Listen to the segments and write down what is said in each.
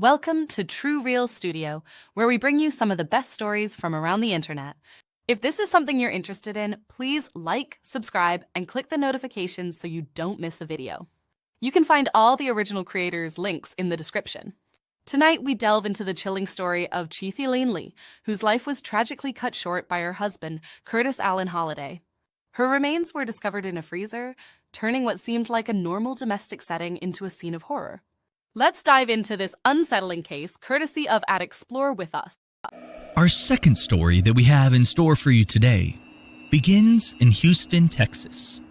Welcome to True Real Studio, where we bring you some of the best stories from around the internet. If this is something you're interested in, please like, subscribe, and click the notifications so you don't miss a video. You can find all the original creators' links in the description. Tonight, we delve into the chilling story of Chimney Lee, whose life was tragically cut short by her husband, Curtis Allen Holliday. Her remains were discovered in a freezer, turning what seemed like a normal domestic setting into a scene of horror. Let's dive into this unsettling case, courtesy of Explore With Us. Our second story that we have in store for you today begins in Houston, Texas.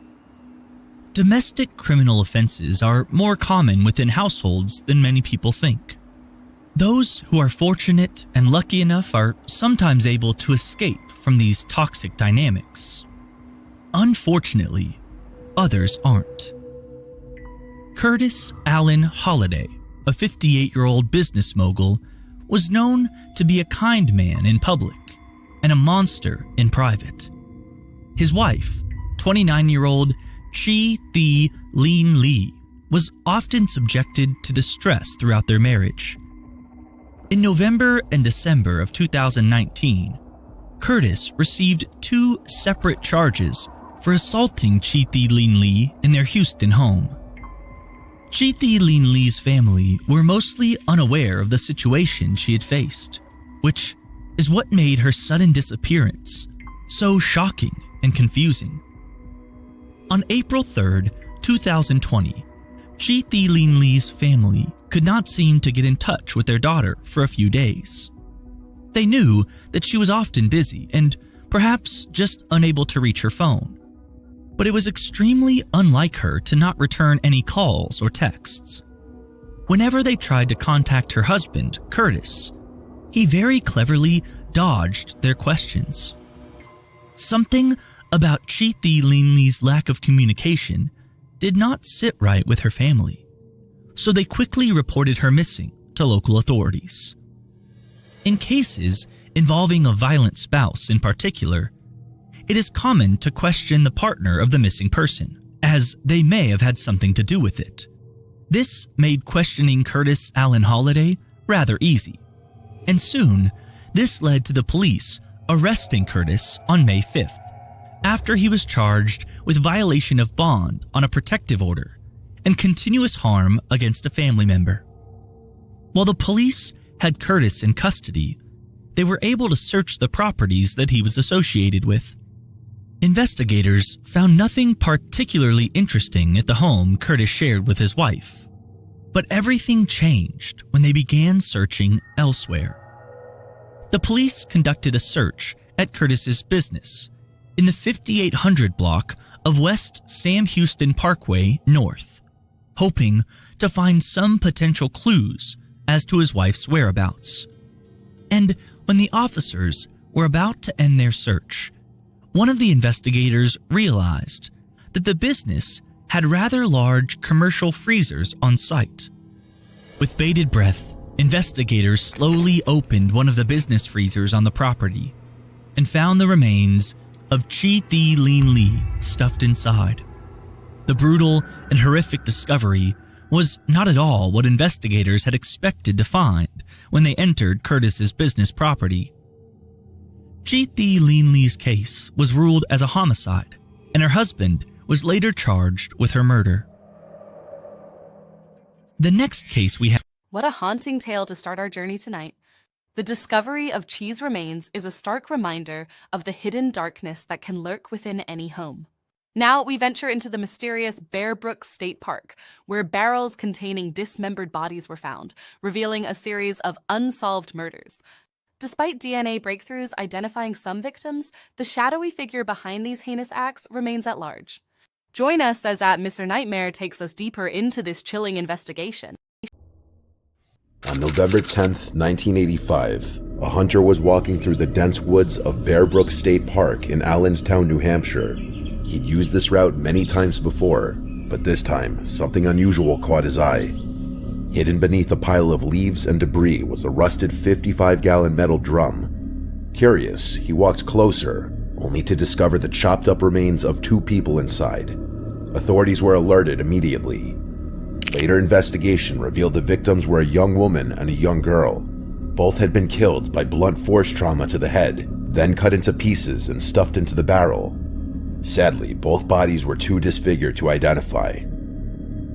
Domestic criminal offenses are more common within households than many people think. Those who are fortunate and lucky enough are sometimes able to escape from these toxic dynamics. Unfortunately, others aren't. Curtis Allen Holliday, a 58-year-old business mogul, was known to be a kind man in public and a monster in private. His wife, 29-year-old Chimney Lee, was often subjected to distress throughout their marriage. In November and December of 2019, Curtis received two separate charges for assaulting Chimney Lee in their Houston home. Chimney Lee's family were mostly unaware of the situation she had faced, which is what made her sudden disappearance so shocking and confusing. On April 3rd, 2020, Chimney Lee's family could not seem to get in touch with their daughter for a few days. They knew that she was often busy and perhaps just unable to reach her phone. But it was extremely unlike her to not return any calls or texts. Whenever they tried to contact her husband, Curtis, he very cleverly dodged their questions. Something about Chimney Lee's lack of communication did not sit right with her family, so they quickly reported her missing to local authorities. In cases involving a violent spouse in particular, it is common to question the partner of the missing person, as they may have had something to do with it. This made questioning Curtis Allen Holliday rather easy, and soon this led to the police arresting Curtis on May 5th, after he was charged with violation of bond on a protective order and continuous harm against a family member. While the police had Curtis in custody, they were able to search the properties that he was associated with. Investigators found nothing particularly interesting at the home Curtis shared with his wife, but everything changed when they began searching elsewhere. The police conducted a search at Curtis's business in the 5800 block of West Sam Houston Parkway North, hoping to find some potential clues as to his wife's whereabouts. And when the officers were about to end their search, one of the investigators realized that the business had rather large commercial freezers on site. With bated breath, investigators slowly opened one of the business freezers on the property and found the remains of Chimney Lee stuffed inside. The brutal and horrific discovery was not at all what investigators had expected to find when they entered Curtis's business property. Chimney Lee's case was ruled as a homicide, and her husband was later charged with her murder. The next case we have... What a haunting tale to start our journey tonight. The discovery of Cheese remains is a stark reminder of the hidden darkness that can lurk within any home. Now we venture into the mysterious Bear Brook State Park, where barrels containing dismembered bodies were found, revealing a series of unsolved murders. Despite DNA breakthroughs identifying some victims, the shadowy figure behind these heinous acts remains at large. Join us as Mr. Nightmare takes us deeper into this chilling investigation. On November 10th, 1985, a hunter was walking through the dense woods of Bear Brook State Park in Allenstown, New Hampshire. He'd used this route many times before, but this time, something unusual caught his eye. Hidden beneath a pile of leaves and debris was a rusted 55-gallon metal drum. Curious, he walked closer, only to discover the chopped-up remains of two people inside. Authorities were alerted immediately. Later investigation revealed the victims were a young woman and a young girl. Both had been killed by blunt force trauma to the head, then cut into pieces and stuffed into the barrel. Sadly, both bodies were too disfigured to identify.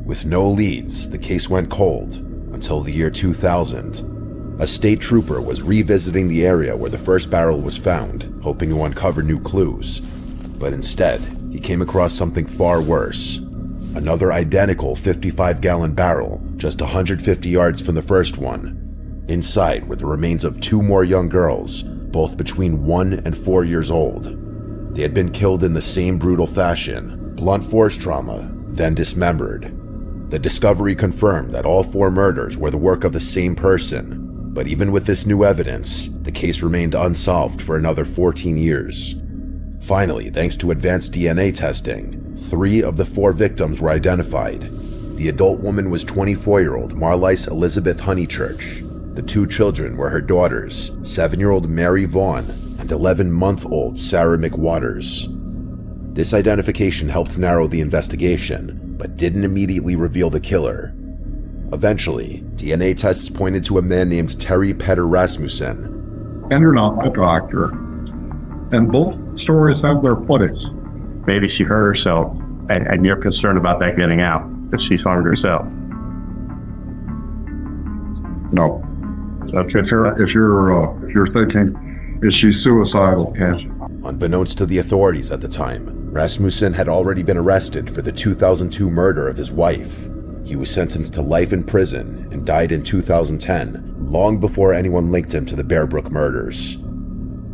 With no leads, the case went cold until the year 2000. A state trooper was revisiting the area where the first barrel was found, hoping to uncover new clues. But instead, he came across something far worse. Another identical 55-gallon barrel, just 150 yards from the first one. Inside were the remains of two more young girls, both between 1 and 4 years old. They had been killed in the same brutal fashion, blunt force trauma, then dismembered. The discovery confirmed that all 4 murders were the work of the same person, but even with this new evidence, the case remained unsolved for another 14 years. Finally, thanks to advanced DNA testing, 3 of the 4 victims were identified. The adult woman was 24-year-old Marlice Elizabeth Honeychurch. The 2 children were her daughters, 7-year-old Mary Vaughn and 11-month-old Sarah McWaters. This identification helped narrow the investigation, but didn't immediately reveal the killer. Eventually, DNA tests pointed to a man named Terry Petter Rasmussen. And you're not a doctor. And both stories have their footage. Maybe she hurt herself, and you're concerned about that getting out, that she's harmed herself. No. Okay. If you're thinking, is she suicidal? Yes. Unbeknownst to the authorities at the time, Rasmussen had already been arrested for the 2002 murder of his wife. He was sentenced to life in prison and died in 2010, long before anyone linked him to the Bear Brook murders.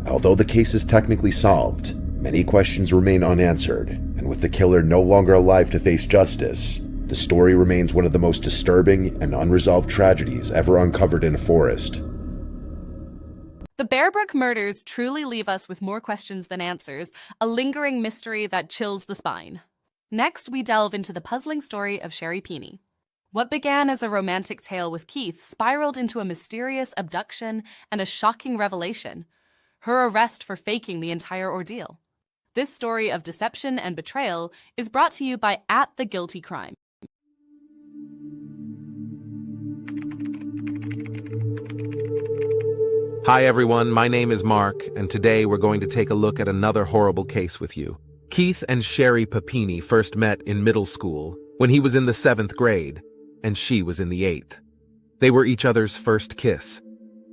Although the case is technically solved, many questions remain unanswered, and with the killer no longer alive to face justice, the story remains one of the most disturbing and unresolved tragedies ever uncovered in a forest. The Bear Brook murders truly leave us with more questions than answers, a lingering mystery that chills the spine. Next, we delve into the puzzling story of Sherry Peeney. What began as a romantic tale with Keith spiraled into a mysterious abduction and a shocking revelation: her arrest for faking the entire ordeal. This story of deception and betrayal is brought to you by @TheGuiltyCrime. Hi everyone, my name is Mark, and today we're going to take a look at another horrible case with you. Keith and Sherry Peeney first met in middle school when he was in the 7th grade and she was in the 8th. They were each other's first kiss.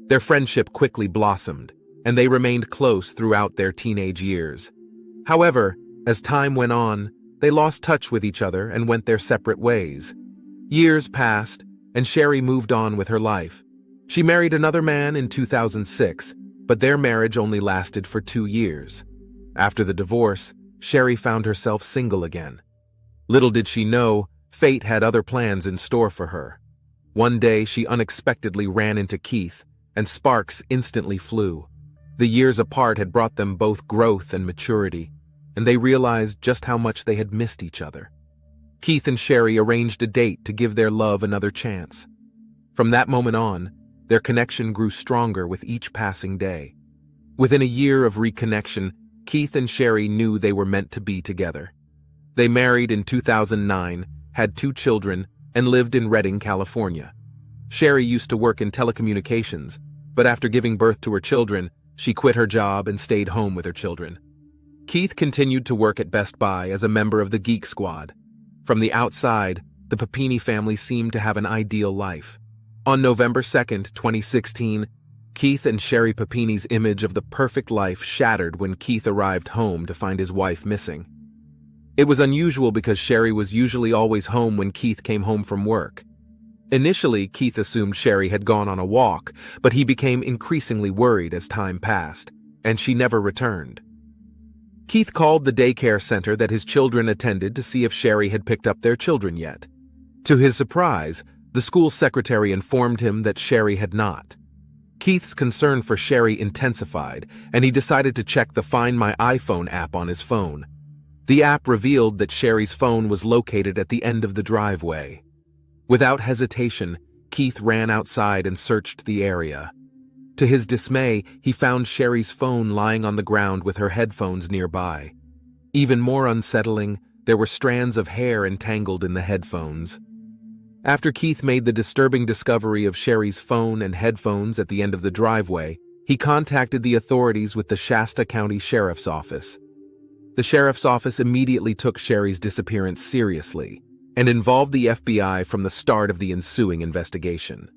Their friendship quickly blossomed, and they remained close throughout their teenage years. However, as time went on, they lost touch with each other and went their separate ways. Years passed, and Sherry moved on with her life. She married another man in 2006, but their marriage only lasted for 2 years. After the divorce, Sherry found herself single again. Little did she know, fate had other plans in store for her. One day, she unexpectedly ran into Keith, and sparks instantly flew. The years apart had brought them both growth and maturity, and they realized just how much they had missed each other. Keith and Sherry arranged a date to give their love another chance. From that moment on, their connection grew stronger with each passing day. Within a year of reconnection, Keith and Sherry knew they were meant to be together. They married in 2009, had 2 children, and lived in Redding, California. Sherry used to work in telecommunications, but after giving birth to her children, she quit her job and stayed home with her children. Keith continued to work at Best Buy as a member of the Geek Squad. From the outside, the Peeney family seemed to have an ideal life. On November 2nd, 2016, Keith and Sherry Peeney's image of the perfect life shattered when Keith arrived home to find his wife missing. It was unusual because Sherry was usually always home when Keith came home from work. Initially, Keith assumed Sherry had gone on a walk, but he became increasingly worried as time passed, and she never returned. Keith called the daycare center that his children attended to see if Sherry had picked up their children yet. To his surprise, the school secretary informed him that Sherry had not. Keith's concern for Sherry intensified, and he decided to check the Find My iPhone app on his phone. The app revealed that Sherry's phone was located at the end of the driveway. Without hesitation, Keith ran outside and searched the area. To his dismay, he found Sherry's phone lying on the ground with her headphones nearby. Even more unsettling, there were strands of hair entangled in the headphones. After Keith made the disturbing discovery of Sherry's phone and headphones at the end of the driveway, he contacted the authorities with the Shasta County Sheriff's Office. The Sheriff's Office immediately took Sherry's disappearance seriously and involved the FBI from the start of the ensuing investigation.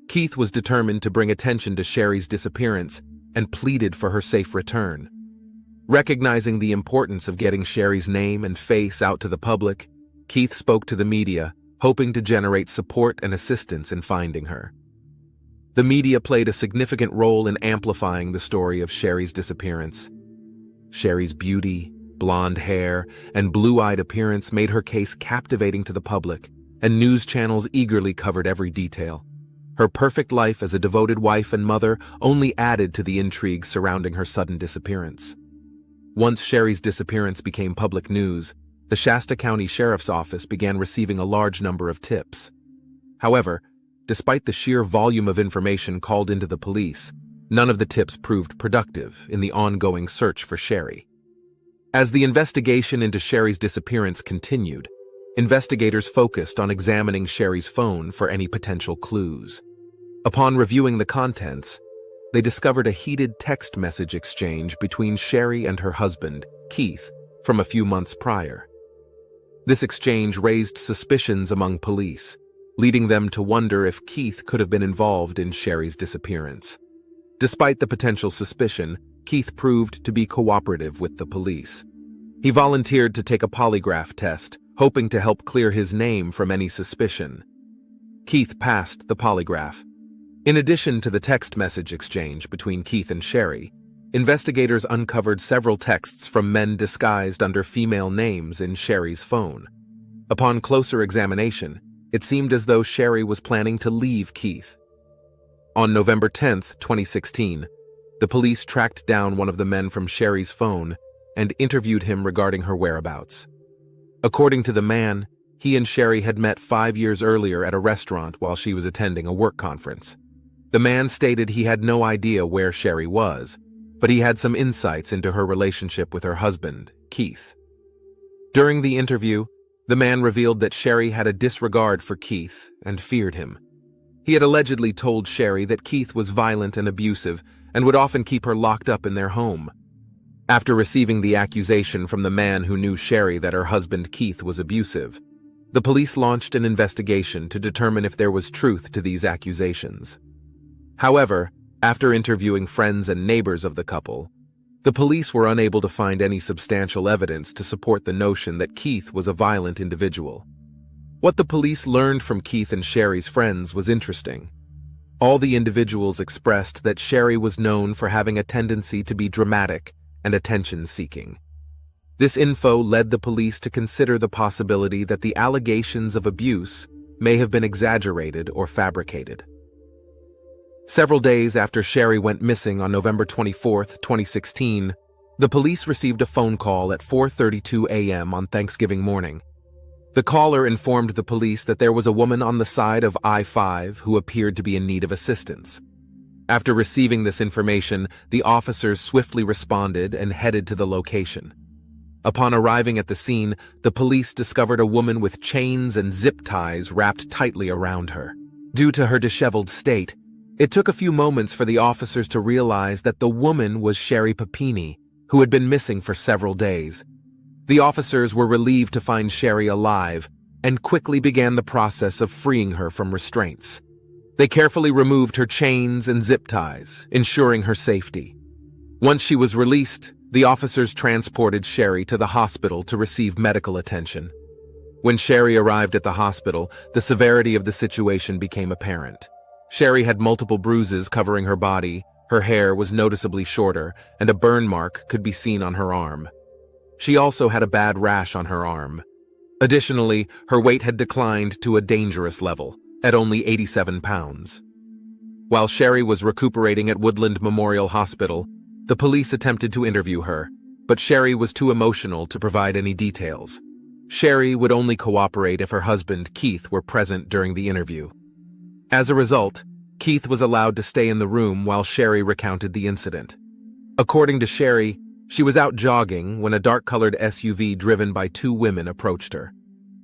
Keith was determined to bring attention to Sherry's disappearance and pleaded for her safe return. Recognizing the importance of getting Sherry's name and face out to the public, Keith spoke to the media, hoping to generate support and assistance in finding her. The media played a significant role in amplifying the story of Sherry's disappearance. Sherry's beauty, blonde hair, and blue-eyed appearance made her case captivating to the public, and news channels eagerly covered every detail. Her perfect life as a devoted wife and mother only added to the intrigue surrounding her sudden disappearance. Once Sherry's disappearance became public news, the Shasta County Sheriff's Office began receiving a large number of tips. However, despite the sheer volume of information called into the police, none of the tips proved productive in the ongoing search for Sherry. As the investigation into Sherry's disappearance continued, investigators focused on examining Sherry's phone for any potential clues. Upon reviewing the contents, they discovered a heated text message exchange between Sherry and her husband, Keith, from a few months prior. This exchange raised suspicions among police, leading them to wonder if Keith could have been involved in Sherry's disappearance. Despite the potential suspicion, Keith proved to be cooperative with the police. He volunteered to take a polygraph test, hoping to help clear his name from any suspicion. Keith passed the polygraph. In addition to the text message exchange between Keith and Sherry, investigators uncovered several texts from men disguised under female names in Sherry's phone. Upon closer examination, it seemed as though Sherry was planning to leave Keith. On November 10, 2016, the police tracked down one of the men from Sherry's phone and interviewed him regarding her whereabouts. According to the man, he and Sherry had met 5 years earlier at a restaurant while she was attending a work conference. The man stated he had no idea where Sherry was, but he had some insights into her relationship with her husband, Keith. During the interview, the man revealed that Sherry had a disregard for Keith and feared him. He had allegedly told Sherry that Keith was violent and abusive and would often keep her locked up in their home. After receiving the accusation from the man who knew Sherry that her husband Keith was abusive, the police launched an investigation to determine if there was truth to these accusations. However, after interviewing friends and neighbors of the couple, the police were unable to find any substantial evidence to support the notion that Keith was a violent individual. What the police learned from Keith and Sherry's friends was interesting. All the individuals expressed that Sherry was known for having a tendency to be dramatic and attention-seeking. This info led the police to consider the possibility that the allegations of abuse may have been exaggerated or fabricated. Several days after Sherry went missing on November 24, 2016, the police received a phone call at 4:32 a.m. on Thanksgiving morning. The caller informed the police that there was a woman on the side of I-5 who appeared to be in need of assistance. After receiving this information, the officers swiftly responded and headed to the location. Upon arriving at the scene, the police discovered a woman with chains and zip ties wrapped tightly around her. Due to her disheveled state, it took a few moments for the officers to realize that the woman was Sherry Papini, who had been missing for several days. The officers were relieved to find Sherry alive and quickly began the process of freeing her from restraints. They carefully removed her chains and zip ties, ensuring her safety. Once she was released, the officers transported Sherry to the hospital to receive medical attention. When Sherry arrived at the hospital, the severity of the situation became apparent. Sherry had multiple bruises covering her body, her hair was noticeably shorter, and a burn mark could be seen on her arm. She also had a bad rash on her arm. Additionally, her weight had declined to a dangerous level, at only 87 pounds. While Sherry was recuperating at Woodland Memorial Hospital, the police attempted to interview her, but Sherry was too emotional to provide any details. Sherry would only cooperate if her husband, Keith, were present during the interview. As a result, Keith was allowed to stay in the room while Sherry recounted the incident. According to Sherry, she was out jogging when a dark-colored SUV driven by two women approached her.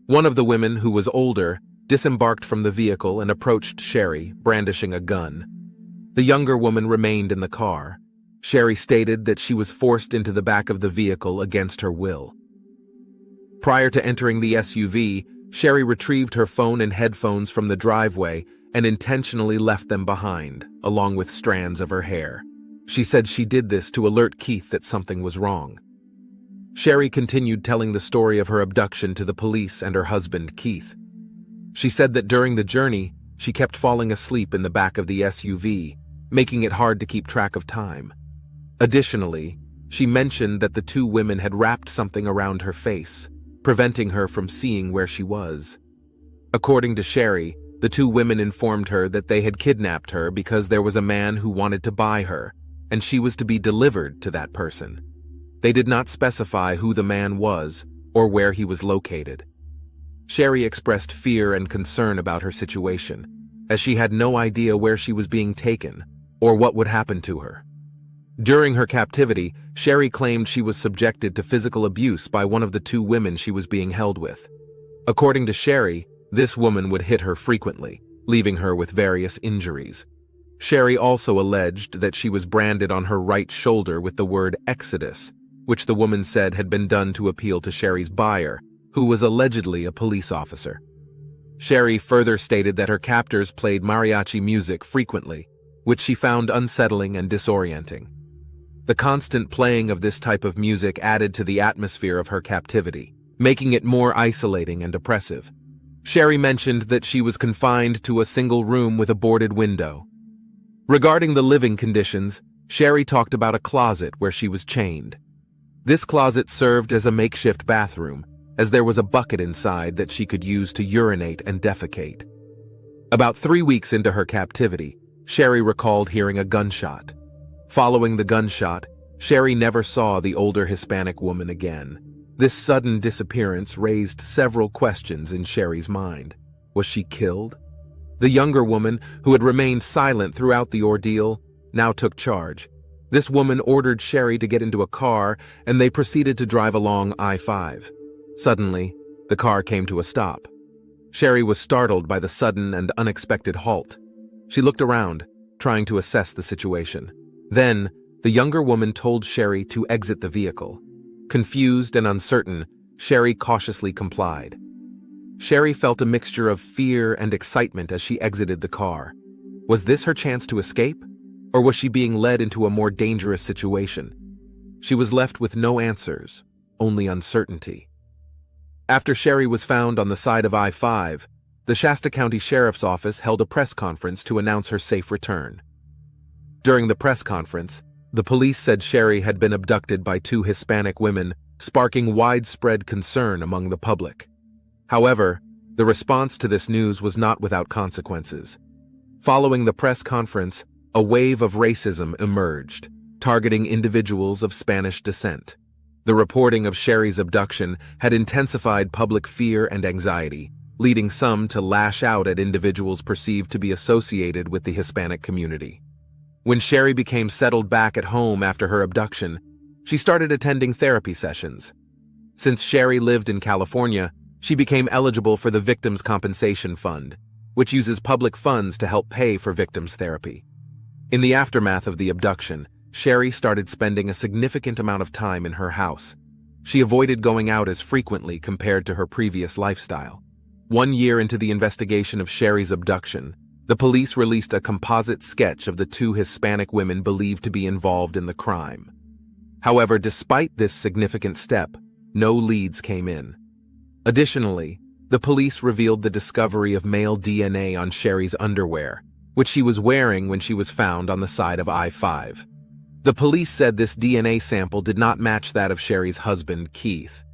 One of the women, who was older, disembarked from the vehicle and approached Sherry, brandishing a gun. The younger woman remained in the car. Sherry stated that she was forced into the back of the vehicle against her will. Prior to entering the SUV, Sherry retrieved her phone and headphones from the driveway and intentionally left them behind, along with strands of her hair. She said she did this to alert Keith that something was wrong. Sherry continued telling the story of her abduction to the police and her husband, Keith. She said that during the journey, she kept falling asleep in the back of the SUV, making it hard to keep track of time. Additionally, she mentioned that the two women had wrapped something around her face, preventing her from seeing where she was. According to Sherry, the two women informed her that they had kidnapped her because there was a man who wanted to buy her, and she was to be delivered to that person. They did not specify who the man was or where he was located. Sherry expressed fear and concern about her situation, as she had no idea where she was being taken or what would happen to her. During her captivity, Sherry claimed she was subjected to physical abuse by one of the two women she was being held with. According to Sherry, this woman would hit her frequently, leaving her with various injuries. Sherry also alleged that she was branded on her right shoulder with the word Exodus, which the woman said had been done to appeal to Sherry's buyer, who was allegedly a police officer. Sherry further stated that her captors played mariachi music frequently, which she found unsettling and disorienting. The constant playing of this type of music added to the atmosphere of her captivity, making it more isolating and oppressive. Sherry mentioned that she was confined to a single room with a boarded window. Regarding the living conditions, Sherry talked about a closet where she was chained. This closet served as a makeshift bathroom, as there was a bucket inside that she could use to urinate and defecate. About 3 weeks into her captivity, Sherry recalled hearing a gunshot. Following the gunshot, Sherry never saw the older Hispanic woman again. This sudden disappearance raised several questions in Sherry's mind. Was she killed? The younger woman, who had remained silent throughout the ordeal, now took charge. This woman ordered Sherry to get into a car, and they proceeded to drive along I-5. Suddenly, the car came to a stop. Sherry was startled by the sudden and unexpected halt. She looked around, trying to assess the situation. Then, the younger woman told Sherry to exit the vehicle. Confused and uncertain, Sherry cautiously complied. Sherry felt a mixture of fear and excitement as she exited the car. Was this her chance to escape? Or was she being led into a more dangerous situation? She was left with no answers, only uncertainty. After Sherry was found on the side of I-5, the Shasta County Sheriff's Office held a press conference to announce her safe return. During the press conference, the police said Sherry had been abducted by two Hispanic women, sparking widespread concern among the public. However, the response to this news was not without consequences. Following the press conference, a wave of racism emerged, targeting individuals of Spanish descent. The reporting of Sherry's abduction had intensified public fear and anxiety, leading some to lash out at individuals perceived to be associated with the Hispanic community. When Sherry became settled back at home after her abduction, she started attending therapy sessions. Since Sherry lived in California, she became eligible for the Victims' Compensation Fund, which uses public funds to help pay for victims' therapy. In the aftermath of the abduction, Sherry started spending a significant amount of time in her house. She avoided going out as frequently compared to her previous lifestyle. 1 year into the investigation of Sherry's abduction, the police released a composite sketch of the two Hispanic women believed to be involved in the crime. However, despite this significant step, no leads came in. Additionally, the police revealed the discovery of male DNA on Sherry's underwear, which she was wearing when she was found on the side of I-5. The police said this DNA sample did not match that of Sherry's husband, Keith.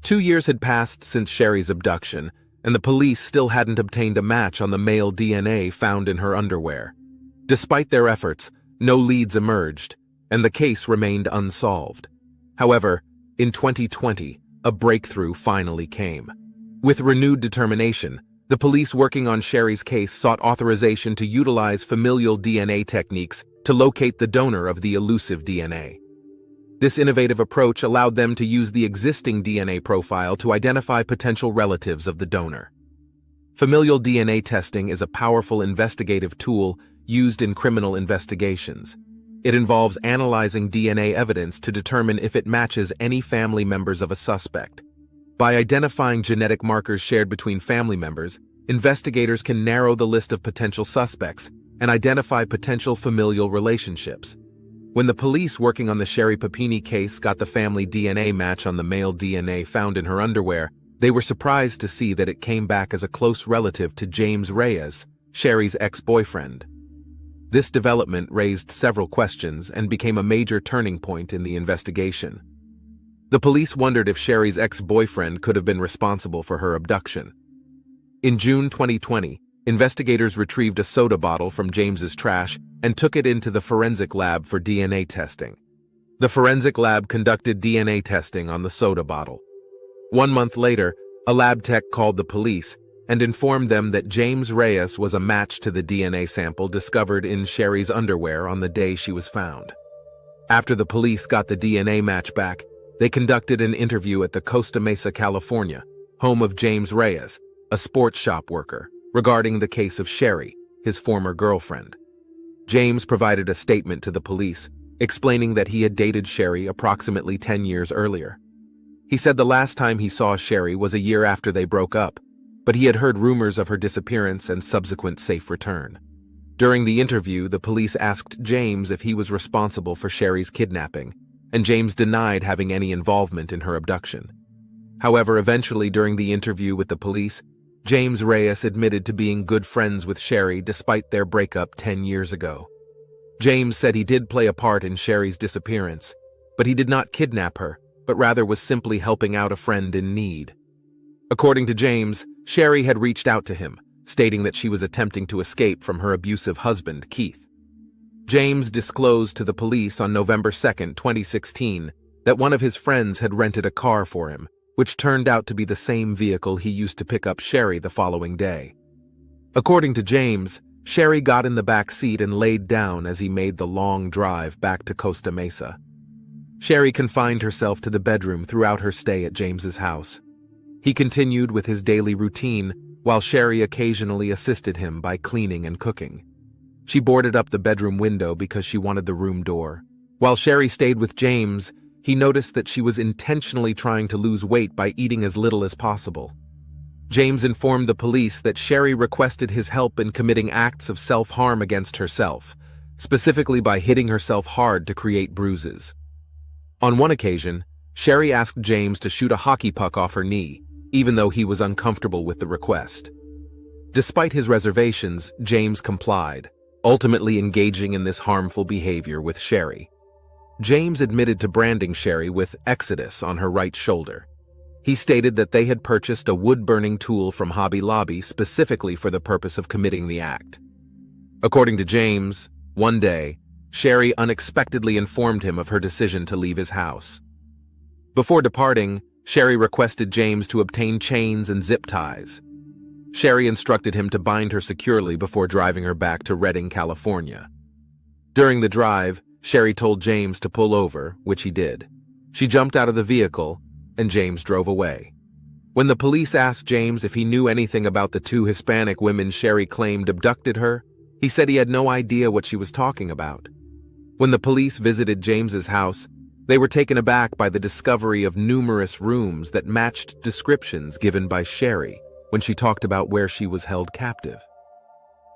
2 years had passed since Sherry's abduction, and the police still hadn't obtained a match on the male DNA found in her underwear. Despite their efforts, no leads emerged, and the case remained unsolved. However, in 2020, a breakthrough finally came. With renewed determination, the police working on Sherry's case sought authorization to utilize familial DNA techniques to locate the donor of the elusive DNA. This innovative approach allowed them to use the existing DNA profile to identify potential relatives of the donor. Familial DNA testing is a powerful investigative tool used in criminal investigations. It involves analyzing DNA evidence to determine if it matches any family members of a suspect. By identifying genetic markers shared between family members, investigators can narrow the list of potential suspects and identify potential familial relationships. When the police working on the Sherry Papini case got the family DNA match on the male DNA found in her underwear, they were surprised to see that it came back as a close relative to James Reyes, Sherry's ex-boyfriend. This development raised several questions and became a major turning point in the investigation. The police wondered if Sherry's ex-boyfriend could have been responsible for her abduction. In June 2020, investigators retrieved a soda bottle from James's trash and took it into the forensic lab for DNA testing. The forensic lab conducted DNA testing on the soda bottle. 1 month later, a lab tech called the police and informed them that James Reyes was a match to the DNA sample discovered in Sherry's underwear on the day she was found. After the police got the DNA match back, they conducted an interview at the Costa Mesa, California, home of James Reyes, a sports shop worker, regarding the case of Sherry, his former girlfriend. James provided a statement to the police, explaining that he had dated Sherry approximately 10 years earlier. He said the last time he saw Sherry was a year after they broke up, but he had heard rumors of her disappearance and subsequent safe return. During the interview, the police asked James if he was responsible for Sherry's kidnapping, and James denied having any involvement in her abduction. However, eventually during the interview with the police, James Reyes admitted to being good friends with Sherry despite their breakup 10 years ago. James said he did play a part in Sherry's disappearance, but he did not kidnap her, but rather was simply helping out a friend in need. According to James, Sherry had reached out to him, stating that she was attempting to escape from her abusive husband, Keith. James disclosed to the police on November 2, 2016, that one of his friends had rented a car for him, which turned out to be the same vehicle he used to pick up Sherry the following day. According to James, Sherry got in the back seat and laid down as he made the long drive back to Costa Mesa. Sherry confined herself to the bedroom throughout her stay at James's house. He continued with his daily routine, while Sherry occasionally assisted him by cleaning and cooking. She boarded up the bedroom window because she wanted the room door. While Sherry stayed with James, he noticed that she was intentionally trying to lose weight by eating as little as possible. James informed the police that Sherry requested his help in committing acts of self-harm against herself, specifically by hitting herself hard to create bruises. On one occasion, Sherry asked James to shoot a hockey puck off her knee, even though he was uncomfortable with the request. Despite his reservations, James complied, ultimately engaging in this harmful behavior with Sherry. James admitted to branding Sherry with Exodus on her right shoulder. He stated that they had purchased a wood-burning tool from Hobby Lobby specifically for the purpose of committing the act. According to James, one day, Sherry unexpectedly informed him of her decision to leave his house. Before departing, Sherry requested James to obtain chains and zip ties. Sherry instructed him to bind her securely before driving her back to Redding, California. During the drive, Sherry told James to pull over, which he did. She jumped out of the vehicle, and James drove away. When the police asked James if he knew anything about the 2 Hispanic women Sherry claimed abducted her, he said he had no idea what she was talking about. When the police visited James's house, they were taken aback by the discovery of numerous rooms that matched descriptions given by Sherry when she talked about where she was held captive.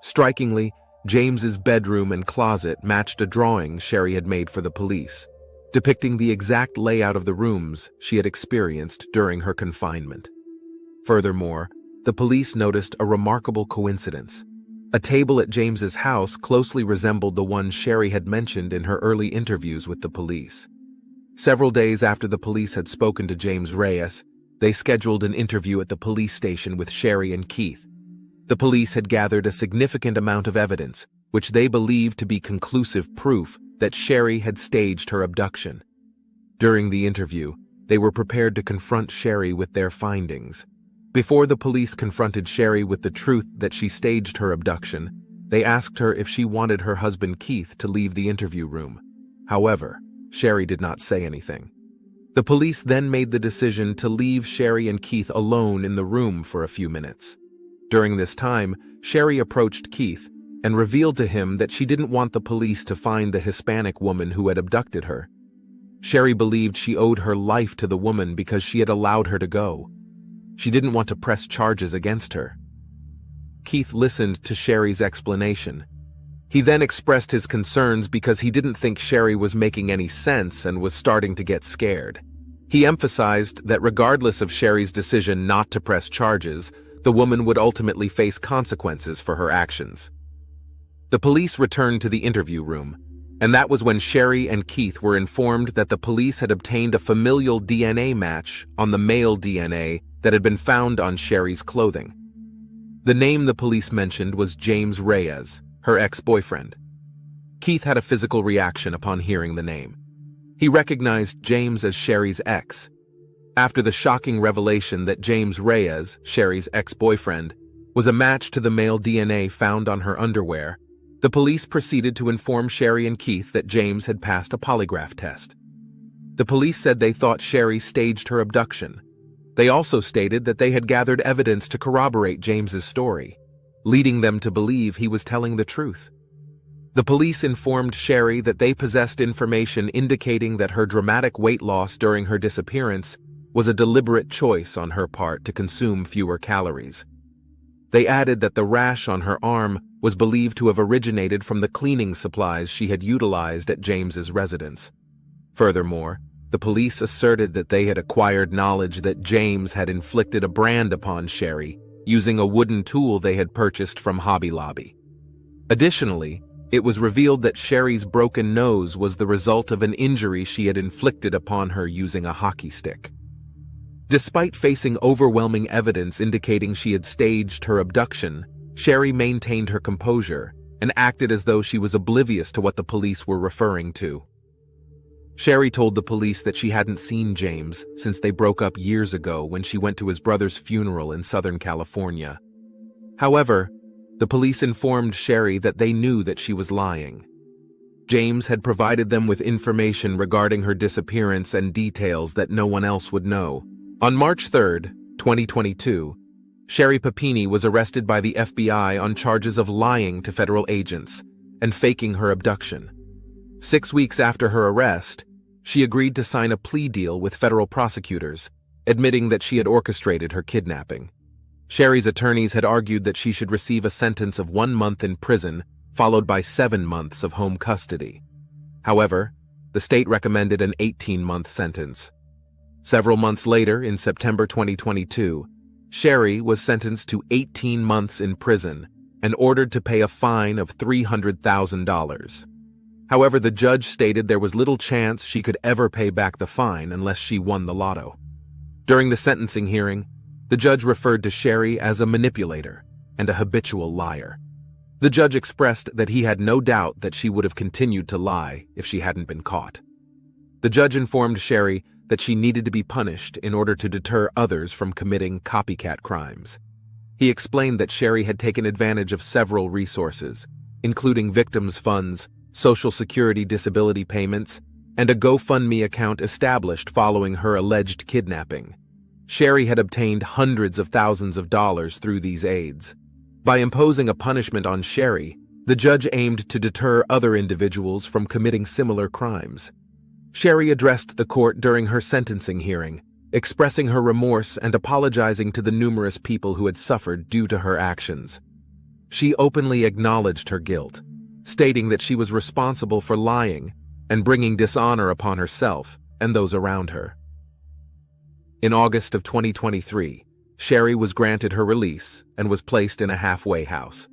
Strikingly, James's bedroom and closet matched a drawing Sherry had made for the police, depicting the exact layout of the rooms she had experienced during her confinement. Furthermore, the police noticed a remarkable coincidence. A table at James's house closely resembled the one Sherry had mentioned in her early interviews with the police. Several days after the police had spoken to James Reyes, they scheduled an interview at the police station with Sherry and Keith. The police had gathered a significant amount of evidence, which they believed to be conclusive proof that Sherry had staged her abduction. During the interview, they were prepared to confront Sherry with their findings. Before the police confronted Sherry with the truth that she staged her abduction, they asked her if she wanted her husband Keith to leave the interview room. However, Sherry did not say anything. The police then made the decision to leave Sherry and Keith alone in the room for a few minutes. During this time, Sherry approached Keith and revealed to him that she didn't want the police to find the Hispanic woman who had abducted her. Sherry believed she owed her life to the woman because she had allowed her to go. She didn't want to press charges against her. Keith listened to Sherry's explanation. He then expressed his concerns because he didn't think Sherry was making any sense and was starting to get scared. He emphasized that regardless of Sherry's decision not to press charges, the woman would ultimately face consequences for her actions. The police returned to the interview room, and that was when Sherry and Keith were informed that the police had obtained a familial DNA match on the male DNA that had been found on Sherry's clothing. The name the police mentioned was James Reyes, her ex-boyfriend. Keith had a physical reaction upon hearing the name. He recognized James as Sherry's ex. After the shocking revelation that James Reyes, Sherry's ex-boyfriend, was a match to the male DNA found on her underwear, the police proceeded to inform Sherry and Keith that James had passed a polygraph test. The police said they thought Sherry staged her abduction. They also stated that they had gathered evidence to corroborate James's story, leading them to believe he was telling the truth. The police informed Sherry that they possessed information indicating that her dramatic weight loss during her disappearance was a deliberate choice on her part to consume fewer calories. They added that the rash on her arm was believed to have originated from the cleaning supplies she had utilized at James's residence. Furthermore, the police asserted that they had acquired knowledge that James had inflicted a brand upon Sherry using a wooden tool they had purchased from Hobby Lobby. Additionally, it was revealed that Sherry's broken nose was the result of an injury she had inflicted upon her using a hockey stick. Despite facing overwhelming evidence indicating she had staged her abduction, Sherry maintained her composure and acted as though she was oblivious to what the police were referring to. Sherry told the police that she hadn't seen James since they broke up years ago when she went to his brother's funeral in Southern California. However, the police informed Sherry that they knew that she was lying. James had provided them with information regarding her disappearance and details that no one else would know. On March 3, 2022, Sherry Papini was arrested by the FBI on charges of lying to federal agents and faking her abduction. 6 weeks after her arrest, she agreed to sign a plea deal with federal prosecutors, admitting that she had orchestrated her kidnapping. Sherry's attorneys had argued that she should receive a sentence of 1 month in prison, followed by 7 months of home custody. However, the state recommended an 18-month sentence. Several months later, in September 2022, Sherry was sentenced to 18 months in prison and ordered to pay a fine of $300,000. However, the judge stated there was little chance she could ever pay back the fine unless she won the lotto. During the sentencing hearing, the judge referred to Sherry as a manipulator and a habitual liar. The judge expressed that he had no doubt that she would have continued to lie if she hadn't been caught. The judge informed Sherry that she needed to be punished in order to deter others from committing copycat crimes. He explained that Sherry had taken advantage of several resources, including victims' funds, Social Security disability payments, and a GoFundMe account established following her alleged kidnapping. Sherry had obtained hundreds of thousands of dollars through these aids. By imposing a punishment on Sherry, the judge aimed to deter other individuals from committing similar crimes. Sherry addressed the court during her sentencing hearing, expressing her remorse and apologizing to the numerous people who had suffered due to her actions. She openly acknowledged her guilt, stating that she was responsible for lying and bringing dishonor upon herself and those around her. In August of 2023, Sherry was granted her release and was placed in a halfway house.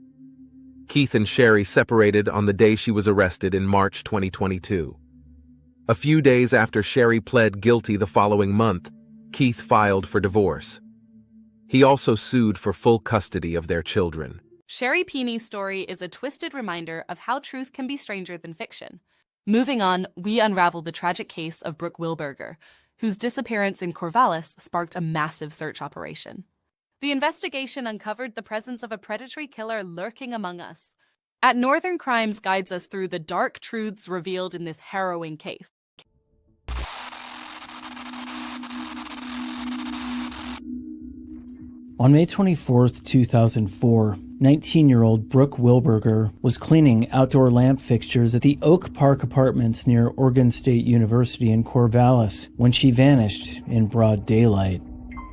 Keith and Sherry separated on the day she was arrested in March 2022. A few days after Sherry pled guilty the following month, Keith filed for divorce. He also sued for full custody of their children. Sherry Peeney's story is a twisted reminder of how truth can be stranger than fiction. Moving on, we unravel the tragic case of Brooke Wilberger, whose disappearance in Corvallis sparked a massive search operation. The investigation uncovered the presence of a predatory killer lurking among us. At Northern Crimes guides us through the dark truths revealed in this harrowing case. On May 24, 2004, 19-year-old Brooke Wilberger was cleaning outdoor lamp fixtures at the Oak Park Apartments near Oregon State University in Corvallis when she vanished in broad daylight.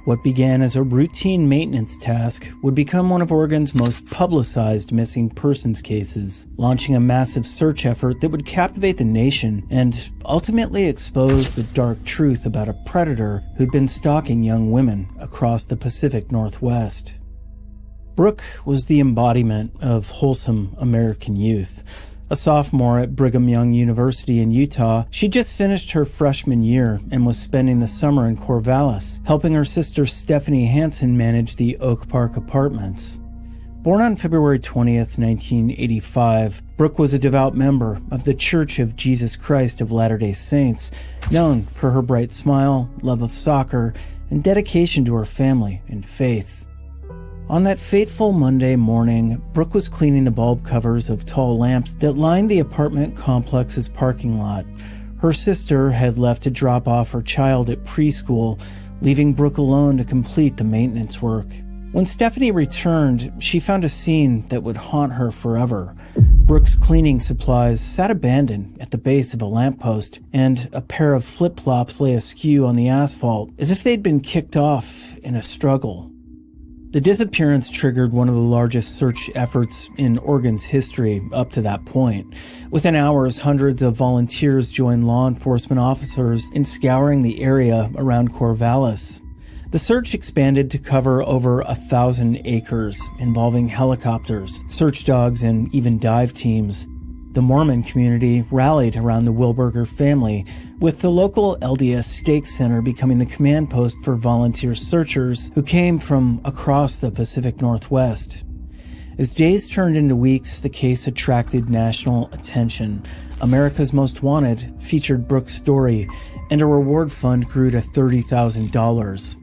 What began as a routine maintenance task would become one of Oregon's most publicized missing persons cases, launching a massive search effort that would captivate the nation and ultimately expose the dark truth about a predator who'd been stalking young women across the Pacific Northwest. Brooke was the embodiment of wholesome American youth. A sophomore at Brigham Young University in Utah, she just finished her freshman year and was spending the summer in Corvallis, helping her sister Stephanie Hansen manage the Oak Park Apartments. Born on February 20th, 1985, Brooke was a devout member of the Church of Jesus Christ of Latter-day Saints, known for her bright smile, love of soccer, and dedication to her family and faith. On that fateful Monday morning, Brooke was cleaning the bulb covers of tall lamps that lined the apartment complex's parking lot. Her sister had left to drop off her child at preschool, leaving Brooke alone to complete the maintenance work. When Stephanie returned, she found a scene that would haunt her forever. Brooke's cleaning supplies sat abandoned at the base of a lamppost, and a pair of flip-flops lay askew on the asphalt, as if they'd been kicked off in a struggle. The disappearance triggered one of the largest search efforts in Oregon's history up to that point. Within hours, hundreds of volunteers joined law enforcement officers in scouring the area around Corvallis. The search expanded to cover over 1,000 acres, involving helicopters, search dogs, and even dive teams. The Mormon community rallied around the Wilberger family, with the local LDS Stake Center becoming the command post for volunteer searchers who came from across the Pacific Northwest. As days turned into weeks, the case attracted national attention. America's Most Wanted featured Brooke's story, and a reward fund grew to $30,000.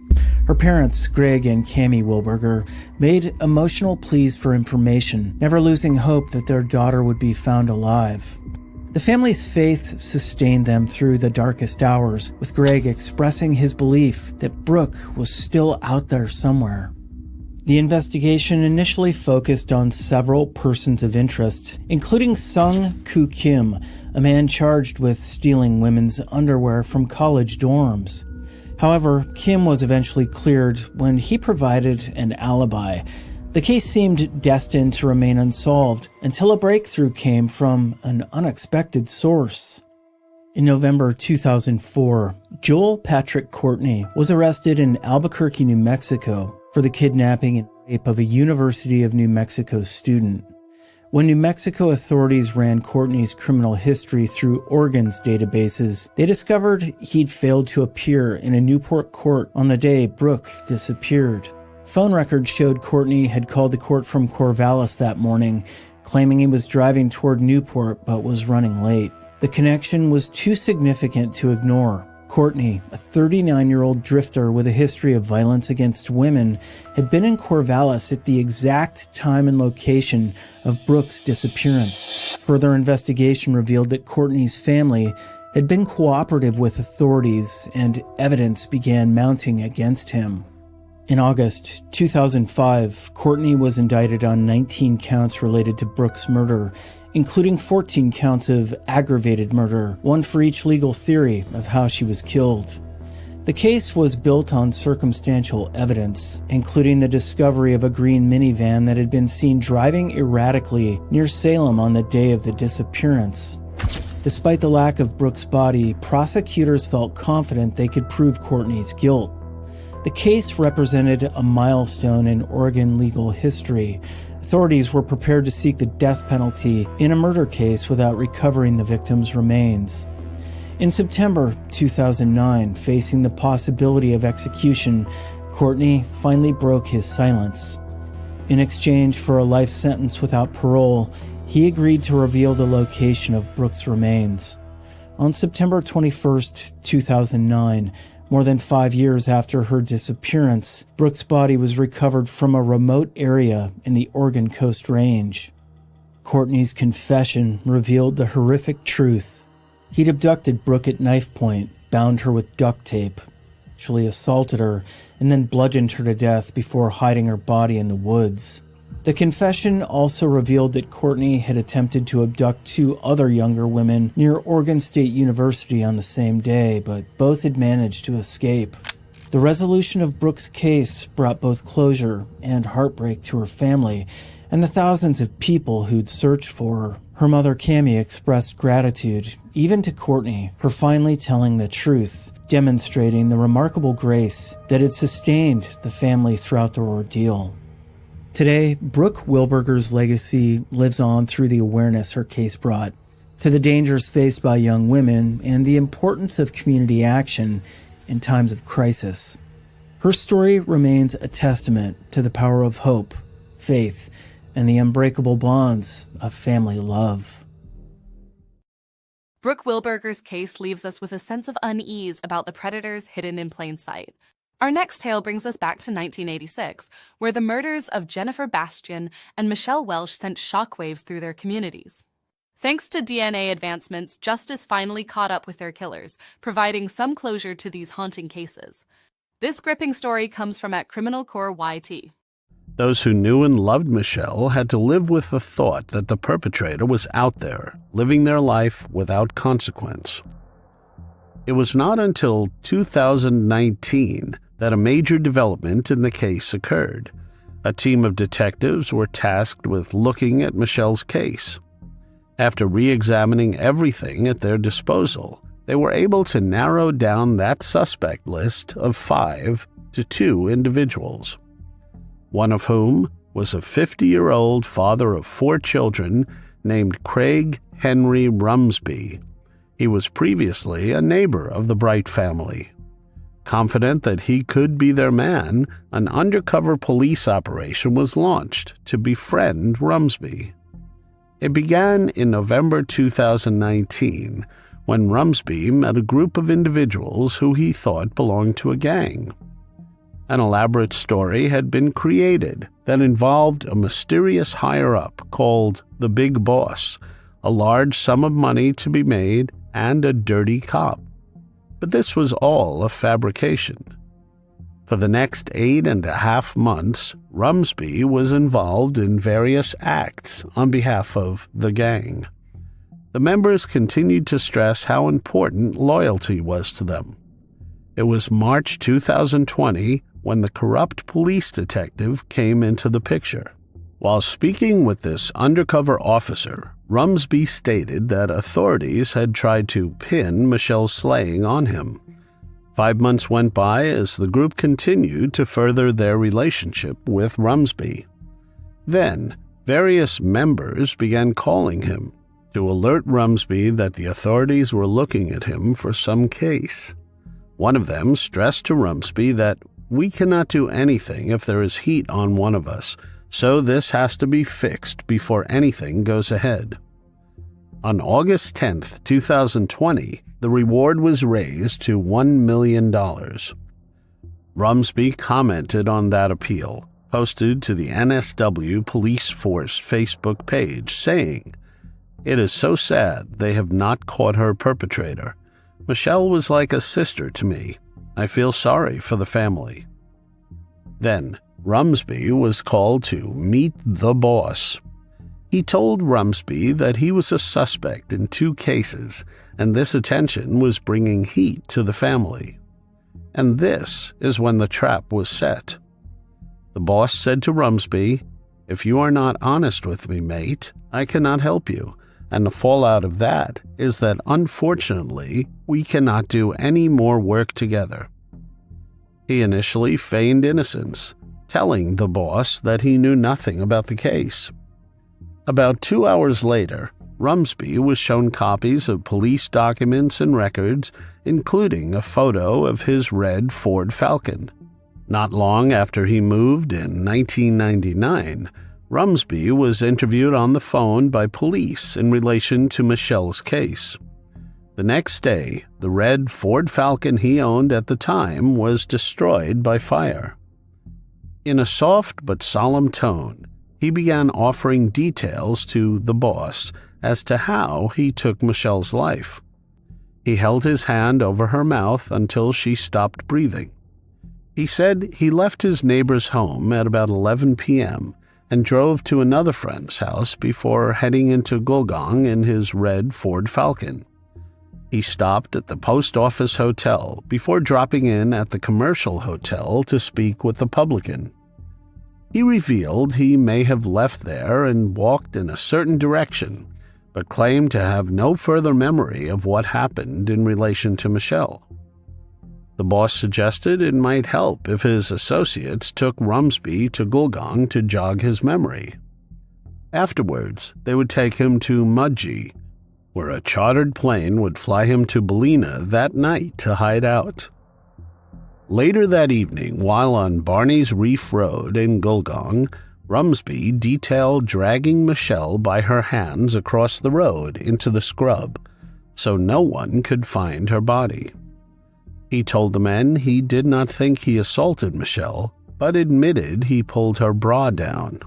Her parents, Greg and Cammie Wilberger, made emotional pleas for information, never losing hope that their daughter would be found alive. The family's faith sustained them through the darkest hours, with Greg expressing his belief that Brooke was still out there somewhere. The investigation initially focused on several persons of interest, including Sung Koo Kim, a man charged with stealing women's underwear from college dorms. However, Kim was eventually cleared when he provided an alibi. The case seemed destined to remain unsolved until a breakthrough came from an unexpected source. In November 2004, Joel Patrick Courtney was arrested in Albuquerque, New Mexico, for the kidnapping and rape of a University of New Mexico student. When New Mexico authorities ran Courtney's criminal history through Oregon's databases, they discovered he'd failed to appear in a Newport court on the day Brooke disappeared. Phone records showed Courtney had called the court from Corvallis that morning, claiming he was driving toward Newport but was running late. The connection was too significant to ignore. Courtney, a 39-year-old drifter with a history of violence against women, had been in Corvallis at the exact time and location of Brooke's disappearance. Further investigation revealed that Courtney's family had been cooperative with authorities, and evidence began mounting against him. In August 2005, Courtney was indicted on 19 counts related to Brooke's murder, including 14 counts of aggravated murder, one for each legal theory of how she was killed. The case was built on circumstantial evidence, including the discovery of a green minivan that had been seen driving erratically near Salem on the day of the disappearance. Despite the lack of Brooke's body, prosecutors felt confident they could prove Courtney's guilt. The case represented a milestone in Oregon legal history. Authorities were prepared to seek the death penalty in a murder case without recovering the victim's remains. In September 2009, facing the possibility of execution, Courtney finally broke his silence. In exchange for a life sentence without parole, he agreed to reveal the location of Brooke's remains. On September 21, 2009, more than 5 years after her disappearance, Brooke's body was recovered from a remote area in the Oregon Coast Range. Courtney's confession revealed the horrific truth. He'd abducted Brooke at knife point, bound her with duct tape, sexually assaulted her and then bludgeoned her to death before hiding her body in the woods. The confession also revealed that Courtney had attempted to abduct 2 other younger women near Oregon State University on the same day, but both had managed to escape. The resolution of Brooke's case brought both closure and heartbreak to her family and the thousands of people who'd searched for her. Her mother, Cammie, expressed gratitude, even to Courtney, for finally telling the truth, demonstrating the remarkable grace that had sustained the family throughout their ordeal. Today, Brooke Wilberger's legacy lives on through the awareness her case brought, to the dangers faced by young women and the importance of community action in times of crisis. Her story remains a testament to the power of hope, faith, and the unbreakable bonds of family love. Brooke Wilberger's case leaves us with a sense of unease about the predators hidden in plain sight. Our next tale brings us back to 1986, where the murders of Jennifer Bastian and Michelle Welsh sent shockwaves through their communities. Thanks to DNA advancements, justice finally caught up with their killers, providing some closure to these haunting cases. This gripping story comes from at Criminal Core YT. Those who knew and loved Michelle had to live with the thought that the perpetrator was out there, living their life without consequence. It was not until 2019 that a major development in the case occurred. A team of detectives were tasked with looking at Michelle's case. After re-examining everything at their disposal, they were able to narrow down that suspect list of 5 to 2 individuals, one of whom was a 50-year-old father of 4 children named Craig Henry Rumsby. He was previously a neighbor of the Bright family. Confident that he could be their man, an undercover police operation was launched to befriend Rumsby. It began in November 2019, when Rumsby met a group of individuals who he thought belonged to a gang. An elaborate story had been created that involved a mysterious higher-up called the Big Boss, a large sum of money to be made, and a dirty cop. But this was all a fabrication. For the next 8.5 months, Rumsby was involved in various acts on behalf of the gang. The members continued to stress how important loyalty was to them. It was March 2020 when the corrupt police detective came into the picture. While speaking with this undercover officer, Rumsby stated that authorities had tried to pin Michelle's slaying on him. 5 months went by as the group continued to further their relationship with Rumsby. Then, various members began calling him to alert Rumsby that the authorities were looking at him for some case. One of them stressed to Rumsby that we cannot do anything if there is heat on one of us, so this has to be fixed before anything goes ahead. On August 10, 2020, the reward was raised to $1 million. Rumsby commented on that appeal, posted to the NSW Police Force Facebook page, saying, "It is so sad they have not caught her perpetrator. Michelle was like a sister to me. I feel sorry for the family." Then, Rumsby was called to meet the boss. He told Rumsby that he was a suspect in 2 cases, and this attention was bringing heat to the family. And this is when the trap was set. The boss said to Rumsby, "If you are not honest with me, mate, I cannot help you, and the fallout of that is that unfortunately, we cannot do any more work together." He initially feigned innocence, telling the boss that he knew nothing about the case. About 2 hours later, Rumsby was shown copies of police documents and records, including a photo of his red Ford Falcon. Not long after he moved in 1999, Rumsby was interviewed on the phone by police in relation to Michelle's case. The next day, the red Ford Falcon he owned at the time was destroyed by fire. In a soft but solemn tone, he began offering details to the boss as to how he took Michelle's life. He held his hand over her mouth until she stopped breathing. He said he left his neighbor's home at about 11 p.m. and drove to another friend's house before heading into Gulgong in his red Ford Falcon. He stopped at the post office hotel before dropping in at the commercial hotel to speak with the publican. He revealed he may have left there and walked in a certain direction, but claimed to have no further memory of what happened in relation to Michelle. The boss suggested it might help if his associates took Rumsby to Gulgong to jog his memory. Afterwards, they would take him to Mudgee, where a chartered plane would fly him to Ballina that night to hide out. Later that evening, while on Barney's Reef Road in Gulgong, Rumsby detailed dragging Michelle by her hands across the road into the scrub, so no one could find her body. He told the men he did not think he assaulted Michelle, but admitted he pulled her bra down.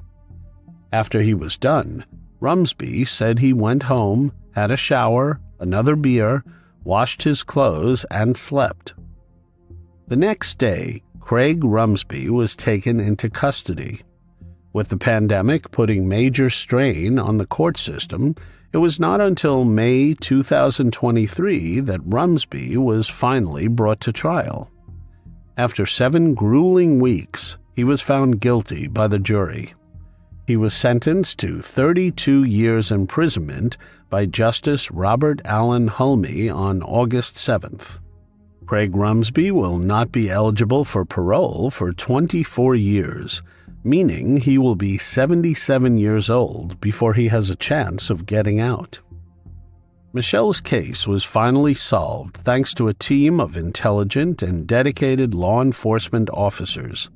After he was done, Rumsby said he went home, had a shower, another beer, washed his clothes, and slept. The next day, Craig Rumsby was taken into custody. With the pandemic putting major strain on the court system, it was not until May 2023 that Rumsby was finally brought to trial. After 7 grueling weeks, he was found guilty by the jury. He was sentenced to 32 years imprisonment by Justice Robert Allen Hulme on August 7th. Craig Rumsby will not be eligible for parole for 24 years, meaning he will be 77 years old before he has a chance of getting out. Michelle's case was finally solved thanks to a team of intelligent and dedicated law enforcement officers.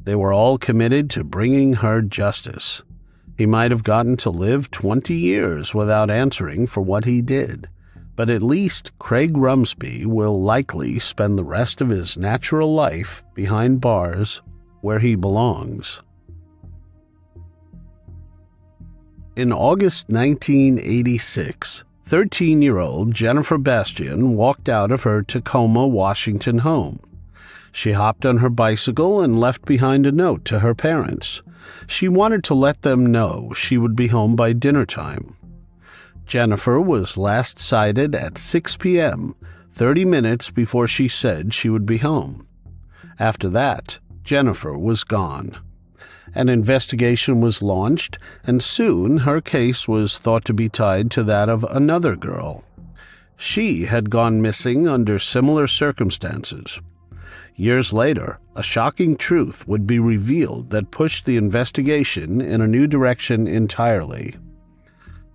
They were all committed to bringing her justice. He might have gotten to live 20 years without answering for what he did, but at least Craig Rumsby will likely spend the rest of his natural life behind bars where he belongs. In August 1986, 13-year-old Jennifer Bastian walked out of her Tacoma, Washington home. She hopped on her bicycle and left behind a note to her parents. She wanted to let them know she would be home by dinner time. Jennifer was last sighted at 6 p.m., 30 minutes before she said she would be home. After that, Jennifer was gone. An investigation was launched, and soon her case was thought to be tied to that of another girl. She had gone missing under similar circumstances. Years later, a shocking truth would be revealed that pushed the investigation in a new direction entirely.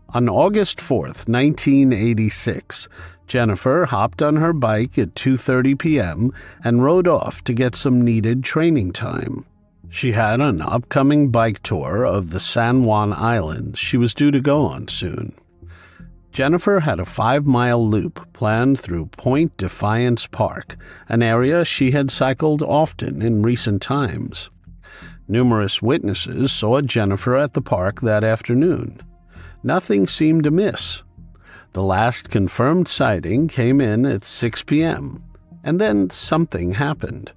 On August 4th, 1986, Jennifer hopped on her bike at 2:30 p.m. and rode off to get some needed training time. She had an upcoming bike tour of the San Juan Islands she was due to go on soon. Jennifer had a 5-mile loop planned through Point Defiance Park, an area she had cycled often in recent times. Numerous witnesses saw Jennifer at the park that afternoon. Nothing seemed amiss. The last confirmed sighting came in at 6 p.m., and then something happened.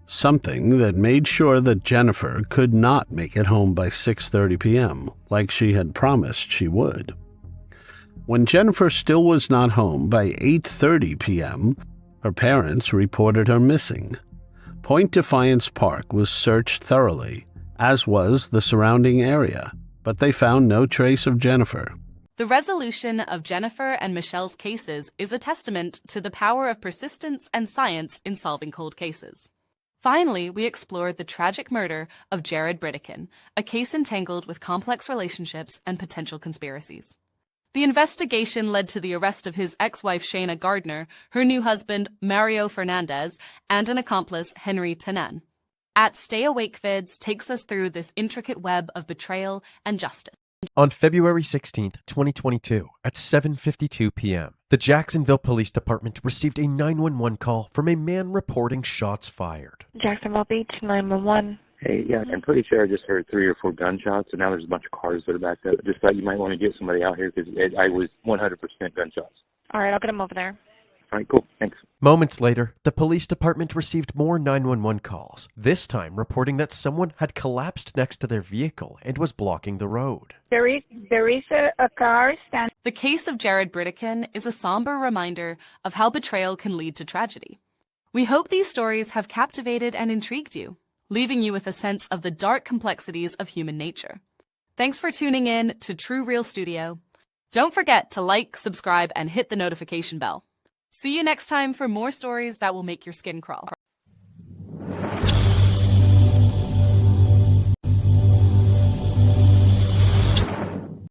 Something that made sure that Jennifer could not make it home by 6:30 p.m., like she had promised she would. When Jennifer still was not home by 8:30 p.m., her parents reported her missing. Point Defiance Park was searched thoroughly, as was the surrounding area, but they found no trace of Jennifer. The resolution of Jennifer and Michelle's cases is a testament to the power of persistence and science in solving cold cases. Finally, we explored the tragic murder of Jared Bridekin, a case entangled with complex relationships and potential conspiracies. The investigation led to the arrest of his ex-wife Shayna Gardner, her new husband Mario Fernandez, and an accomplice Henry Tannen. At Stay Awake Vids takes us through this intricate web of betrayal and justice. On February 16, 2022, at 7:52 p.m., the Jacksonville Police Department received a 911 call from a man reporting shots fired. Jacksonville Beach, 911. Hey, yeah, I'm pretty sure I just heard 3 or 4 gunshots, and now there's a bunch of cars that are backed up. Just thought you might want to get somebody out here because I was 100% gunshots. All right, I'll get him over there. All right, cool. Thanks. Moments later, the police department received more 911 calls, this time reporting that someone had collapsed next to their vehicle and was blocking the road. There is a car standing. The case of Jared Brittakin is a somber reminder of how betrayal can lead to tragedy. We hope these stories have captivated and intrigued you, leaving you with a sense of the dark complexities of human nature. Thanks for tuning in to True Real Studio. Don't forget to like, subscribe, and hit the notification bell. See you next time for more stories that will make your skin crawl.